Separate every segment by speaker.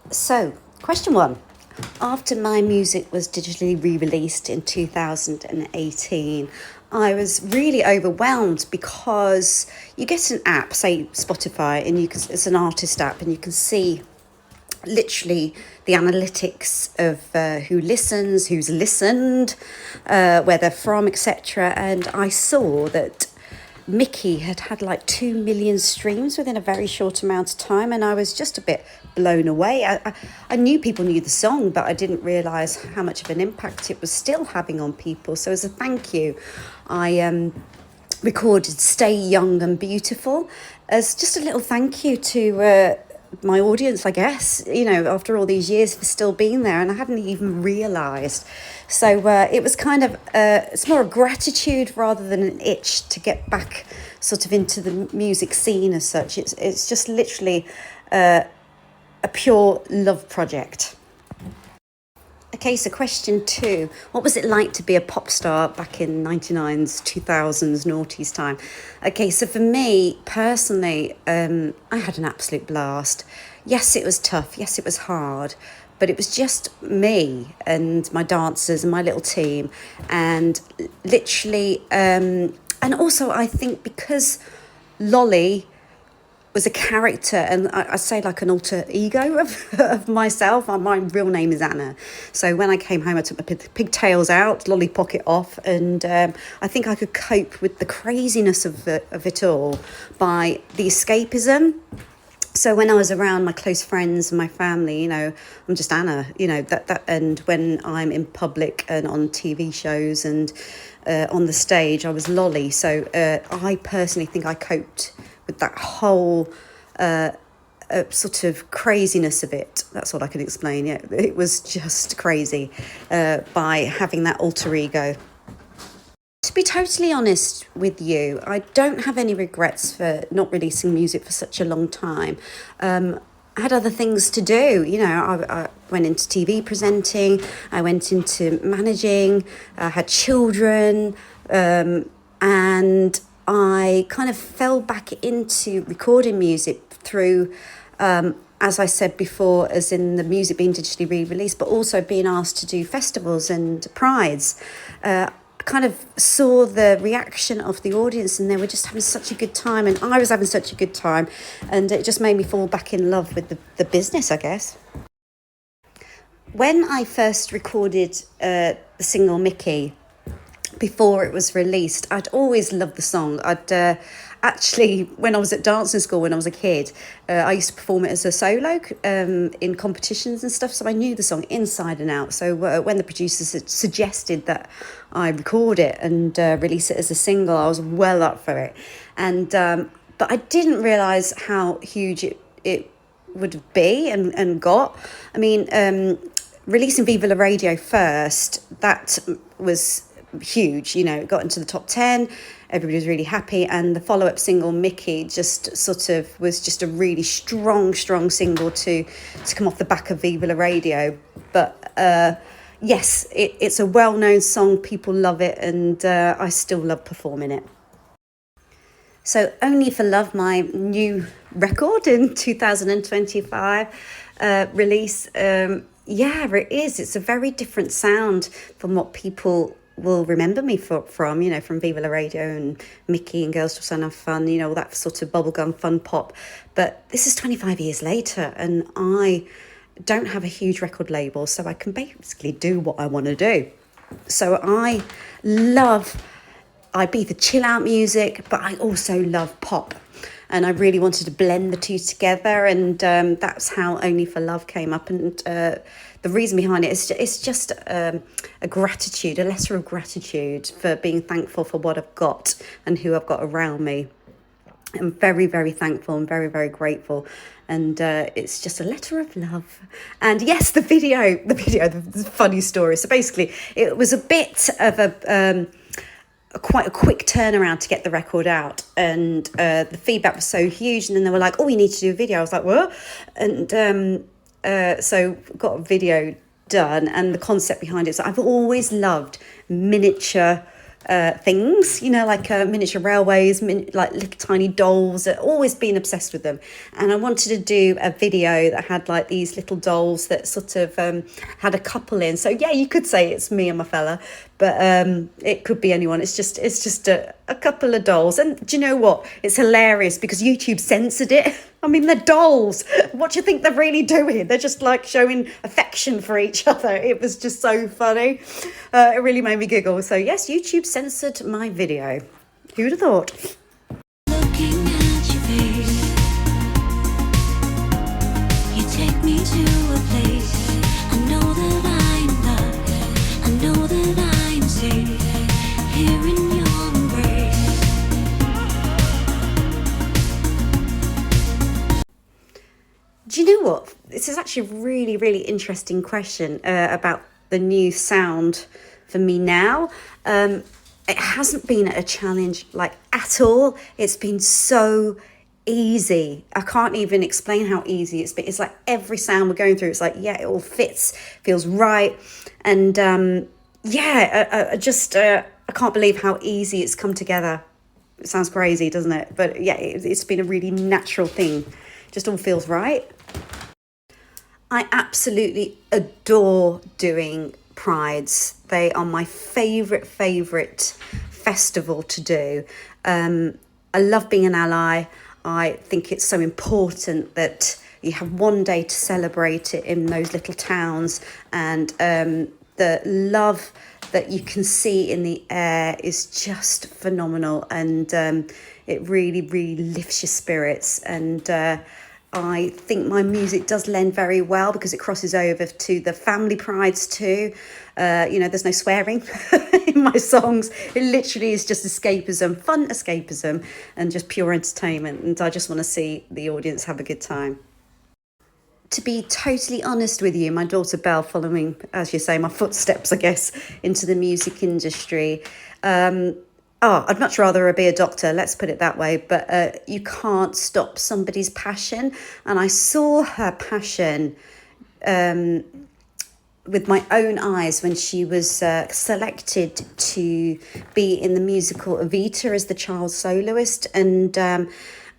Speaker 1: So, question one. After my music was digitally re-released in 2018, I was really overwhelmed because you get an app, say Spotify, and it's an artist app, and you can see literally the analytics of who listens, who's listened, where they're from, etc. And I saw that Mickey had like 2 million streams within a very short amount of time, and I was just a bit blown away. I knew people knew the song, but I didn't realise how much of an impact it was still having on people. So as a thank you, I recorded Stay Young and Beautiful as just a little thank you to my audience, I guess, you know, after all these years, for still being there, and I hadn't even realised. So it was kind of, it's more a gratitude rather than an itch to get back sort of into the music scene as such. It's just literally a pure love project. Okay, so question two. What was it like to be a pop star back in 99's, 2000's, noughties time? Okay, so for me, personally, I had an absolute blast. Yes, it was tough. Yes, it was hard. But it was just me and my dancers and my little team. And literally, and also I think because Lolly was a character, and I say like an alter ego of myself. My real name is Anna. So when I came home, I took my pigtails out, lolly pocket off, and I think I could cope with the craziness of it all by the escapism. So when I was around my close friends and my family, you know, I'm just Anna, you know, that and when I'm in public and on TV shows and on the stage, I was Lolly. So I personally think I coped with that whole sort of craziness of it. That's all I can explain. Yeah, it was just crazy by having that alter ego. To be totally honest with you, I don't have any regrets for not releasing music for such a long time. I had other things to do, you know. I went into TV presenting, I went into managing, I had children, and I kind of fell back into recording music through, as I said before, as in the music being digitally re-released, but also being asked to do festivals and prides. Kind of saw the reaction of the audience, and they were just having such a good time, and I was having such a good time, and it just made me fall back in love with the business, I guess. When I first recorded the single Mickey, before it was released, I'd always loved the song. I'd actually, when I was at dancing school when I was a kid, I used to perform it as a solo in competitions and stuff, so I knew the song inside and out. So when the producers had suggested that I record it and release it as a single, I was well up for it. And but I didn't realise how huge it would be and got. I mean, releasing Viva La Radio first, that was huge, you know. It got into the top 10, everybody was really happy, and the follow-up single Mickey just sort of was just a really strong single to come off the back of Viva La Radio. But yes, it's a well-known song, people love it, and I still love performing it. So Only for Love, my new record in 2025 release, yeah, it is. It's a very different sound from what people will remember me from, you know, from Viva La Radio and Mickey and Girls Just Wanna Have Fun, you know, that sort of bubblegum fun pop. But this is 25 years later, and I don't have a huge record label, so I can basically do what I want to do. So I love Ibiza chill out music, but I also love pop. And I really wanted to blend the two together, and that's how Only for Love came up. And the reason behind it is it's just a gratitude, a letter of gratitude for being thankful for what I've got and who I've got around me. I'm very, very thankful and very, very grateful. And it's just a letter of love. And yes, the funny story. So basically, it was a bit of quite a quick turnaround to get the record out. And the feedback was so huge. And then they were like, oh, you need to do a video. I was like, what? And so got a video done, and the concept behind it. So I've always loved miniature things, you know, like miniature railways, like little tiny dolls. I've always been obsessed with them, and I wanted to do a video that had like these little dolls that sort of had a couple in. So yeah, you could say it's me and my fella, but it could be anyone. It's just a couple of dolls. And do you know what? It's hilarious because YouTube censored it. I mean, they're dolls. What do you think they're really doing? They're just like showing affection for each other. It was just so funny. It really made me giggle. So yes, YouTube censored my video. Who would have thought?
Speaker 2: Looking at your face, you take me to a place. I know that I'm loved. I know that I'm safe here in your embrace.
Speaker 1: Do you know what? This is actually a really, really interesting question about the new sound for me now. It hasn't been a challenge like at all. It's been so easy. I can't even explain how easy it's been. It's like every sound we're going through, it's like, yeah, it all fits, feels right. And I can't believe how easy it's come together. It sounds crazy, doesn't it? But yeah, it's been a really natural thing. Just all feels right. I absolutely adore doing prides. They are my favourite festival to do. I love being an ally. I think it's so important that you have one day to celebrate it in those little towns, and the love that you can see in the air is just phenomenal, and it really, really lifts your spirits. And I think my music does lend very well because it crosses over to the family prides too. There's no swearing in my songs. It literally is just escapism, fun escapism, and just pure entertainment. And I just want to see the audience have a good time. To be totally honest with you, my daughter Belle, following, as you say, my footsteps, I guess, into the music industry. I'd much rather be a doctor, let's put it that way, but you can't stop somebody's passion. And I saw her passion with my own eyes when she was selected to be in the musical 𝚑𝚑𝚑 as the child soloist. And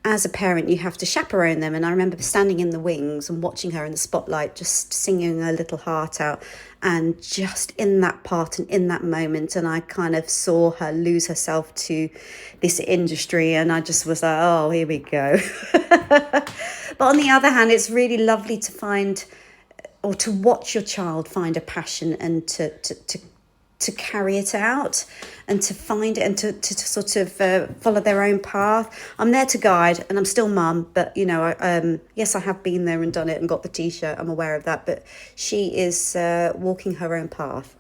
Speaker 1: as a parent, you have to chaperone them. And I remember standing in the wings and watching her in the spotlight, just singing her little heart out, and just in that part and in that moment. And I kind of saw her lose herself to this industry, and I just was like, oh, here we go. But on the other hand, it's really lovely to find, or to watch your child find a passion and to carry it out and to find it and to sort of follow their own path. I'm there to guide, and I'm still mum, but yes, I have been there and done it and got the t-shirt. I'm aware of that, but she is walking her own path.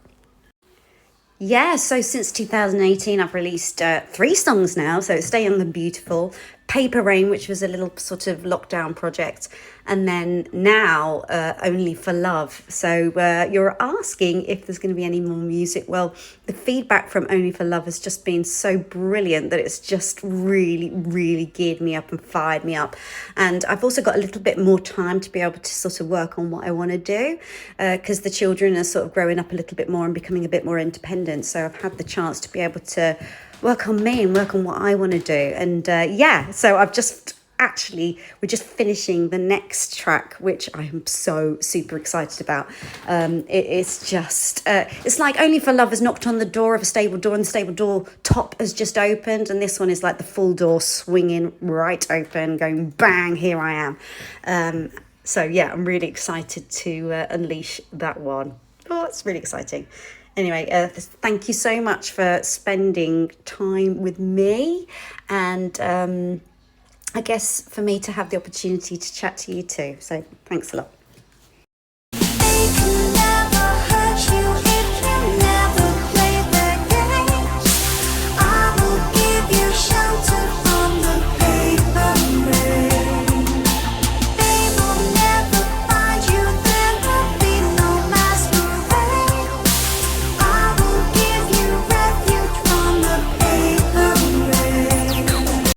Speaker 1: Yeah, so since 2018, I've released 3 songs now. So Stay Young and Beautiful, Paper Rain, which was a little sort of lockdown project, and then now Only for Love. So you're asking if there's going to be any more music. Well, the feedback from Only for Love has just been so brilliant that it's just really, really geared me up and fired me up. And I've also got a little bit more time to be able to sort of work on what I want to do, because the children are sort of growing up a little bit more and becoming a bit more independent. So I've had the chance to be able to work on me and work on what I want to do. And so we're just finishing the next track, which I am so super excited about. It's just, it's like Only for Love has knocked on the door of a stable door, and the stable door top has just opened, and this one is like the full door swinging right open, going bang, here I am. So yeah, I'm really excited to unleash that one. Oh, it's really exciting. Anyway, thank you so much for spending time with me, and I guess for me to have the opportunity to chat to you too. So thanks a lot.